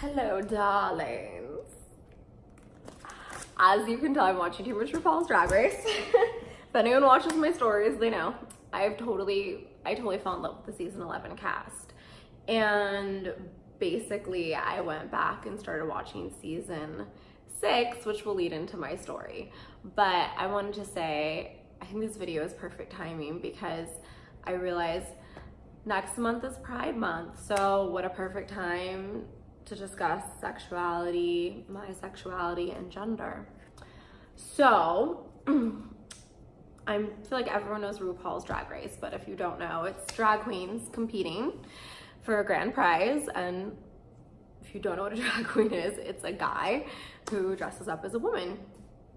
Hello, darlings. As you can tell, I'm watching too much RuPaul's Drag Race. If anyone watches my stories, they know. I totally fell in love with the season 11 cast. And basically, I went back and started watching season 6, which will lead into my story. But I wanted to say, I think this video is perfect timing because I realized next month is Pride Month. So what a perfect time to discuss sexuality, my sexuality, and gender. So, I feel like everyone knows RuPaul's Drag Race, but if you don't know, it's drag queens competing for a grand prize. And if you don't know what a drag queen is, it's a guy who dresses up as a woman.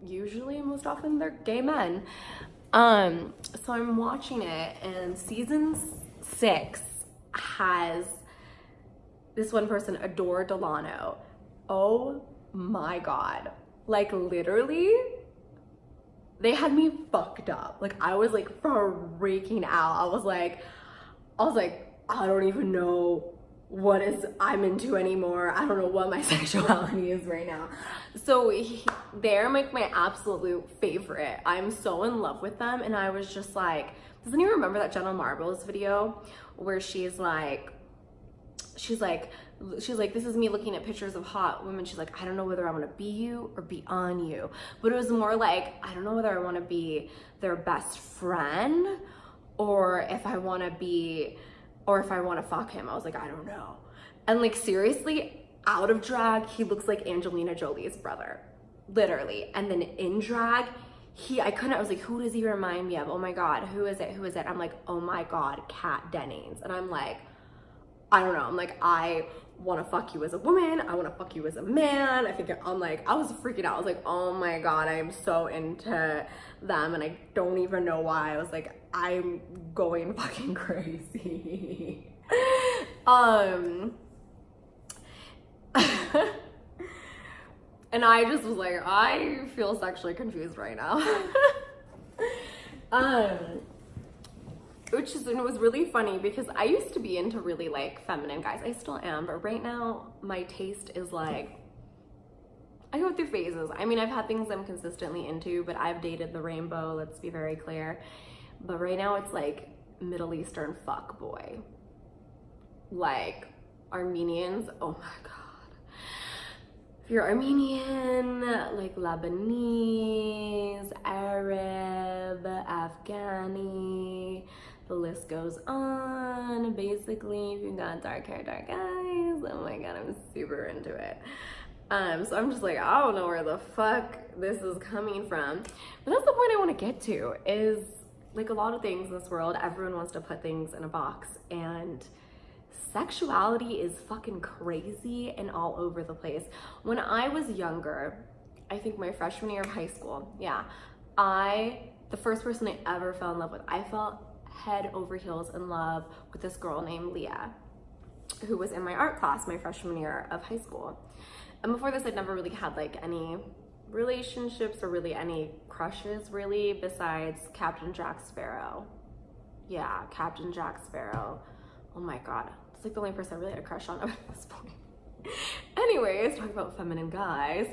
Usually, most often, they're gay men. So I'm watching it, and season 6 has this one person, AdoreDelano. Oh my God. Like literally, they had me fucked up. Like I was like freaking out. I was like, I don't even know what I'm into anymore. I don't know what my sexuality is right now. So they're like my absolute favorite. I'm so in love with them. And I was just like, doesn't anyone remember that Jenna Marbles video where she's like, this is me looking at pictures of hot women. She's like, I don't know whether I want to be you or be on you. But it was more like, I don't know whether I want to be their best friend or if I want to fuck him. I was like, I don't know. And like, seriously, out of drag, he looks like Angelina Jolie's brother, literally. And then in drag, I was like, who does he remind me of? Oh my God, who is it? I'm like, oh my God, Kat Dennings. And I'm like, I don't know. I'm like, I want to fuck you as a woman. I want to fuck you as a man. I was freaking out. I was like, oh my God, I am so into them. And I don't even know why. I was like, I'm going fucking crazy. And I just was like, I feel sexually confused right now. It was really funny because I used to be into really like feminine guys. I still am, but right now my taste is like, I go through phases. I mean, I've had things I'm consistently into, but I've dated the rainbow, let's be very clear. But right now it's like Middle Eastern fuck boy. Like Armenians, oh my God. If you're Armenian, like Lebanese, Arab, Afghani, the list goes on. Basically, if you got dark hair, dark eyes, oh my God, I'm super into it. So I'm just like, I don't know where the fuck this is coming from. But that's the point I want to get to is like a lot of things in this world, everyone wants to put things in a box, and sexuality is fucking crazy and all over the place. When I was younger, I think my freshman year of high school, the first person I ever fell in love with, I fell head over heels in love with this girl named Leah, who was in my art class my freshman year of high school. And before this, I'd never really had like any relationships or really any crushes really besides Captain Jack Sparrow. Yeah, Captain Jack Sparrow. Oh my God. It's like the only person I really had a crush on at this point. Anyways, talking about feminine guys.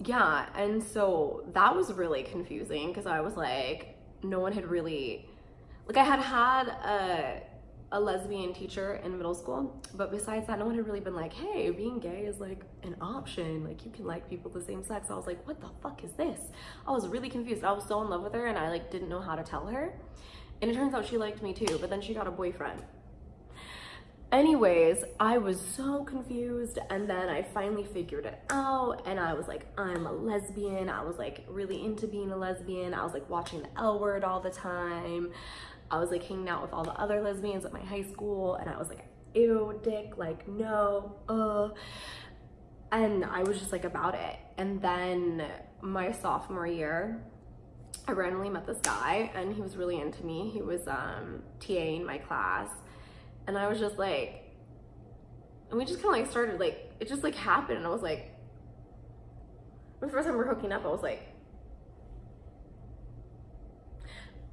Yeah, and so that was really confusing because I was like, no one had really, like I had a lesbian teacher in middle school, but besides that, no one had really been like, hey, being gay is like an option. Like you can like people of the same sex. I was like, what the fuck is this? I was really confused. I was so in love with her and I like didn't know how to tell her. And it turns out she liked me too, but then she got a boyfriend. Anyways, I was so confused, and then I finally figured it out, and I was like, I'm a lesbian. I was like really into being a lesbian. I was like watching the L Word all the time. I was like hanging out with all the other lesbians at my high school, and I was like, ew, dick, like no, and I was just like about it. And then my sophomore year, I randomly met this guy, and he was really into me. He was TAing my class. And I was just like, and we just kind of like started like, it just like happened. And I was like, the first time we're hooking up, I was like,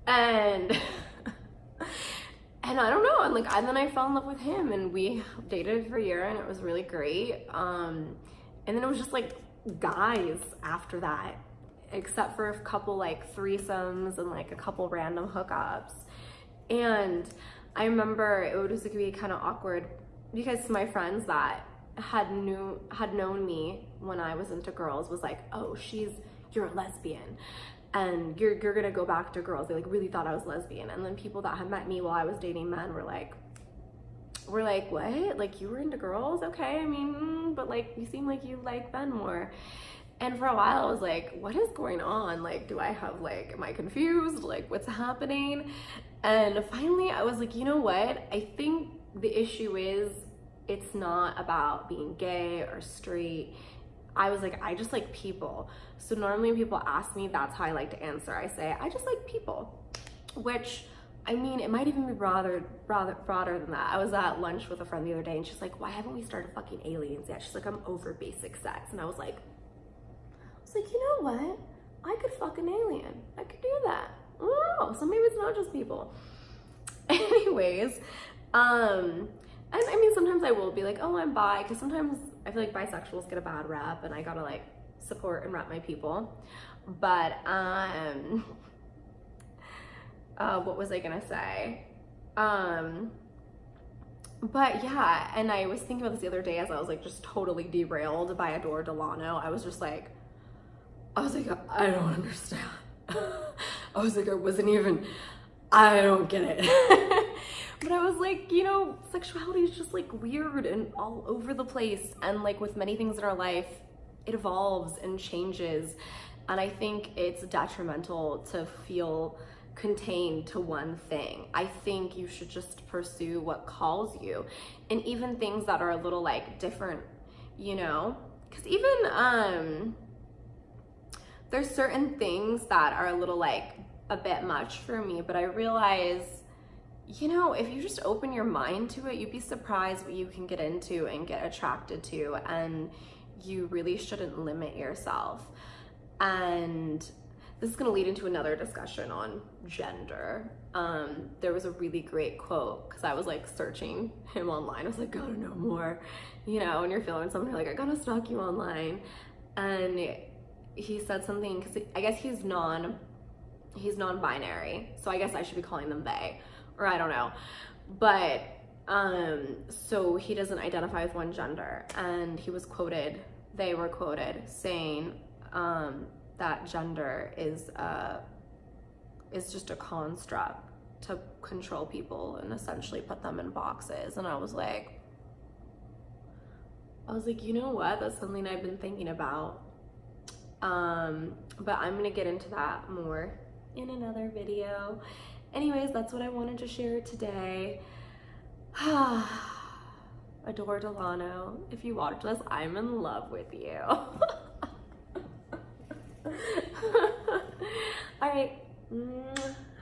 and and I don't know, and like, and then I fell in love with him, and we dated for a year, and it was really great. And then it was just like guys after that, except for a couple like threesomes and like a couple random hookups. And I remember it was like be kind of awkward because my friends that had known me when I was into girls was like, oh, you're a lesbian and you're gonna go back to girls. They like really thought I was lesbian. And then people that had met me while I was dating men were like, what? Like, you were into girls? Okay, I mean, but like, you seem like you like men more. And for a while I was like, what is going on? Like, do I have like, am I confused? Like, what's happening? And finally I was like, you know what? I think the issue is it's not about being gay or straight. I was like, I just like people. So normally when people ask me, that's how I like to answer. I say, I just like people, which, I mean, it might even be broader than that. I was at lunch with a friend the other day and she's like, why haven't we started fucking aliens yet? She's like, I'm over basic sex. And I was like, you know what? I could fuck an alien. I could do that. Oh, so maybe it's not just people. Anyways, and I mean, sometimes I will be like, oh, I'm bi, because sometimes I feel like bisexuals get a bad rap and I gotta like support and rep my people. But, what was I gonna say? But yeah, and I was thinking about this the other day as I was like just totally derailed by AdoreDelano. I was like, I don't understand. I was like, I don't get it. But I was like, you know, sexuality is just like weird and all over the place. And like with many things in our life, it evolves and changes. And I think it's detrimental to feel contained to one thing. I think you should just pursue what calls you. And even things that are a little like different, you know, because even, there's certain things that are a little like a bit much for me, but I realize, you know, if you just open your mind to it, you'd be surprised what you can get into and get attracted to, and you really shouldn't limit yourself. And this is gonna lead into another discussion on gender. There was a really great quote, because I was like searching him online. I was like, gotta know more, you know, when you're feeling something, like I gotta stalk you online. And he said something, because I guess he's non-binary, so I guess I should be calling them they, or I don't know. But so he doesn't identify with one gender, and they were quoted saying that gender is just a construct to control people and essentially put them in boxes. And I was like, you know what, that's something I've been thinking about. But I'm gonna get into that more in another video. Anyways, that's what I wanted to share today. AdoreDelano, if you watch this, I'm in love with you. All right,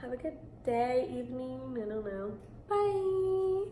have a good day, evening, I don't know. Bye.